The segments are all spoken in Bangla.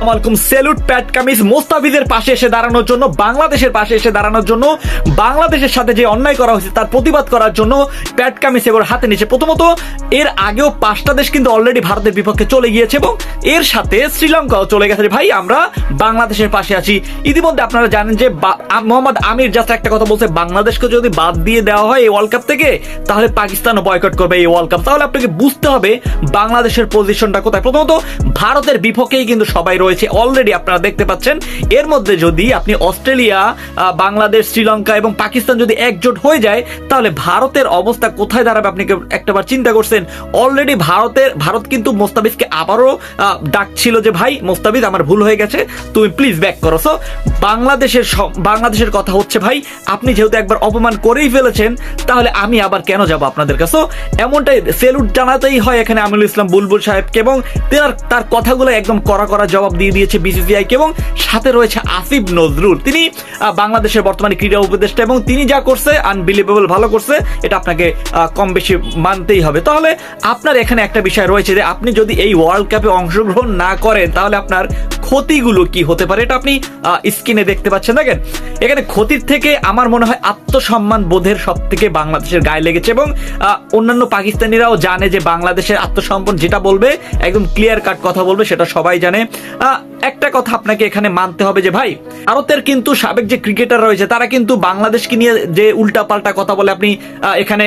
আসসালামু সেলুট প্যাট কামিজ মোস্তাফিজের পাশে এসে দাঁড়ানোর জন্য, বাংলাদেশের পাশে এসে দাঁড়ানোর জন্য, বাংলাদেশের সাথে যে অন্যায় করা হয়েছে তার প্রতিবাদ করার জন্য প্যাট কামিজ এবার হাতে নিচ্ছে। প্রথমত এর আগেও 5টা দেশ কিন্তু অলরেডি ভারতের বিপক্ষে চলে গিয়েছে এবং এর সাথে শ্রীলঙ্কাও চলে গেছে। ভাই আমরা বাংলাদেশের পাশে আছি। ইতিমধ্যে আপনারা জানেন যে মোহাম্মদ আমির জাস্ট একটা কথা বলছে, বাংলাদেশকে যদি বাদ দিয়ে দেওয়া হয় এই ওয়ার্ল্ড কাপ থেকে তাহলে পাকিস্তানও বয়কট করবে এই ওয়ার্ল্ড কাপ। তাহলে আপনাকে বুঝতে হবে বাংলাদেশের পজিশনটা কোথায়। প্রথমত ভারতের বিপক্ষেই কিন্তু সবাই রয়েছে অলরেডি, আপনারা দেখতে পাচ্ছেন। এর মধ্যে যদি আপনি অস্ট্রেলিয়া, বাংলাদেশ, শ্রীলঙ্কা এবং পাকিস্তান যদি একজোট হয়ে যায় তাহলে ভারতের অবস্থা কোথায় দাঁড়াবে আপনি একটাবার চিন্তা করছেন? অলরেডি ভারত কিন্তু মোস্তাফিজকে আবারও ডাকছিল যে ভাই মোস্তাফিজ আমার ভুল হয়ে গেছে, তুমি প্লিজ ব্যাক করো। সো বাংলাদেশের কথা হচ্ছে ভাই আপনি যেহেতু একবার অপমান করেই ফেলেছেন তাহলে আমি আবার কেন যাব আপনাদের কাছে? এমনটাই সেলুট জানাতেই হয় এখানে আমিনুল ইসলাম বুলবুল সাহেবকে, এবং তার কথাগুলো একদম কড়া জবাব দিয়ে দিয়েছে বিসিসিআই কে। এবং সাথে রয়েছে আসিফ নজরুল, তিনি বাংলাদেশের বর্তমানে ক্রীড়া উপদেষ্টা এবং তিনি যা করছে আনবিলিভেবল ভালো করছে, এটা আপনাকে কম বেশি মানতেই হবে। তাহলে আপনার এখানে একটা বিষয় রয়েছে যে আপনি যদি এই ওয়ার্ল্ড কাপে অংশগ্রহণ না করেন তাহলে আপনার ক্ষতিগুলো কি হতে পারে, এটা আপনি স্ক্রিনে দেখতে পাচ্ছেন। দেখেন এখানে ক্ষতির থেকে আমার মনে হয় আত্মসম্মান বোধের সব থেকে বাংলাদেশের গায়ে লেগেছে এবং অন্যান্য পাকিস্তানিরাও জানে যে বাংলাদেশের আত্মসম্মান যেটা বলবে একদম ক্লিয়ার কাট কথা বলবে, সেটা সবাই জানে। একটা কথা আপনাকে এখানে মানতে হবে যে ভাই ভারতের কিন্তু সাবেক যে ক্রিকেটার রয়েছে তারা কিন্তু বাংলাদেশকে নিয়ে যে উল্টা পাল্টা কথা বলে, আপনি এখানে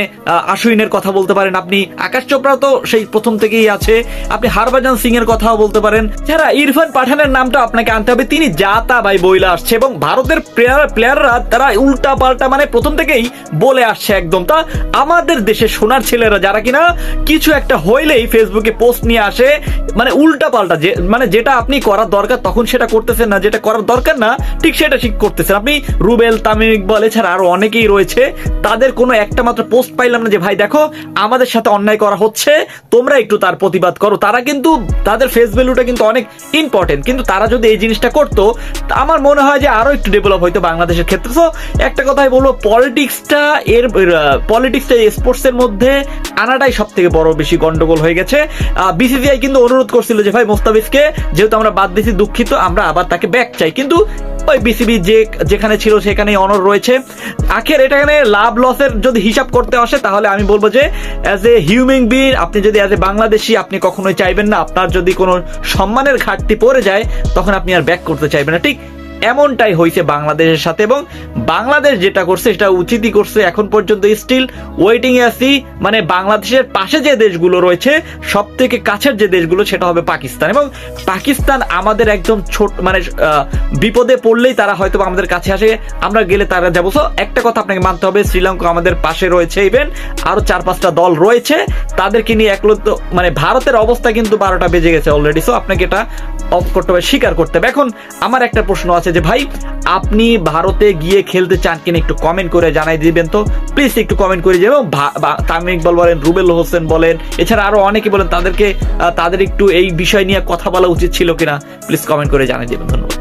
আশুইনের কথা বলতে পারেন, আপনি আকাশ চোপড়া তো সেই প্রথম থেকেই আছে, আপনি হরভজন সিং এর কথাও বলতে পারেন, যারা ইরফান পাঠানের নামটা আপনাকে আনতে হবে, তিনি যাতা ভাই বইলা আসছে এবং ভারতের প্লেয়াররা তারা উল্টা পাল্টা মানে প্রথম থেকেই বলে আসছে একদম। তা আমাদের দেশে সোনার ছেলেরা যারা কিনা কিছু একটা হইলেই ফেসবুকে পোস্ট নিয়ে আসে, মানে উল্টা পাল্টা, মানে যেটা আপনি করার দরকার তখন সেটা করতেছেন না, যেটা করার দরকার না ঠিক সেটা ঠিক করতেছেন। আপনি রুবেল, তামিম ইকবাল এছাড়া আরো অনেকেই রয়েছে, তাদের কোনো একটা মাত্র পোস্ট পাইলাম না যে ভাই দেখো আমাদের সাথে অন্যায় করা হচ্ছে, তোমরা একটু তার প্রতিবাদ করো। তারা কিন্তু তাদের ফেস ভ্যালুটা কিন্তু অনেক ইম্পর্টেন্ট, কিন্তু তারা যদি এই জিনিসটা করতো আমার মনে হয় যে আরো একটু ডেভেলপ হইতো বাংলাদেশের ক্ষেত্রে। তো একটা কথাই বলবো, পলিটিক্সটা স্পোর্টস এর মধ্যে আনাটাই সব থেকে বড় বেশি গন্ডগোল হয়ে গেছে। বিসিসিআই কিন্তু অনুরোধ করছিল যে ভাই মোস্তাফিজকে যেহেতু আমরা বাদ দিয়েছি দুঃখিত, আমরা আবার তাকে ব্যাক চাই, কিন্তু ওই বিসিবি যেখানে ছিল সেখানেই অনর রয়েছে। আখের এখানে লাভ লসের যদি হিসাব করতে আসে তাহলে আমি বলবো যে অ্যাজ এ হিউম্যান বিং আপনি যদি অ্যাজ এ বাংলাদেশি আপনি কখনোই চাইবেন না আপনার যদি কোনো সম্মানের ঘাটতি পড়ে যায় তখন আপনি আর ব্যাক করতে চাইবেন না। ঠিক এমনটাই হয়েছে বাংলাদেশের সাথে এবং বাংলাদেশ যেটা করছে সেটা উচিতই করছে। এখন পর্যন্ত স্টিল ওয়েটিং এ আছি, মানে বাংলাদেশের পাশে যে দেশগুলো রয়েছে সব থেকে কাছের যে দেশগুলো সেটা হবে পাকিস্তান, এবং পাকিস্তান আমাদের একদম ছোট মানে বিপদে পড়লেই তারা হয়তো আমাদের কাছে আসে, আমরা গেলে তারা যাবো। সো একটা কথা আপনাকে মানতে হবে, শ্রীলঙ্কা আমাদের পাশে রয়েছে, ইভেন আরো 4-5টা দল রয়েছে, তাদেরকে নিয়ে একলত্য মানে ভারতের অবস্থা কিন্তু 12টা বেজে গেছে অলরেডি। সো আপনাকে এটা অফ করতে হবে, স্বীকার করতে হবে। এখন আমার একটা প্রশ্ন আছে যে ভাই আপনি ভারতে গিয়ে খেলতে চান কিনা একটু কমেন্ট করে জানাই দিবেন তো প্লিজ, একটু কমেন্ট করে যাবেন। তামিম ইকবাল বলেন, রুবেল হোসেন বলেন, এছাড়া আরো অনেকে বলেন, তাদের একটু এই বিষয় নিয়ে কথা বলা উচিত ছিল কিনা প্লিজ কমেন্ট করে জানাই দিবেন। ধন্যবাদ।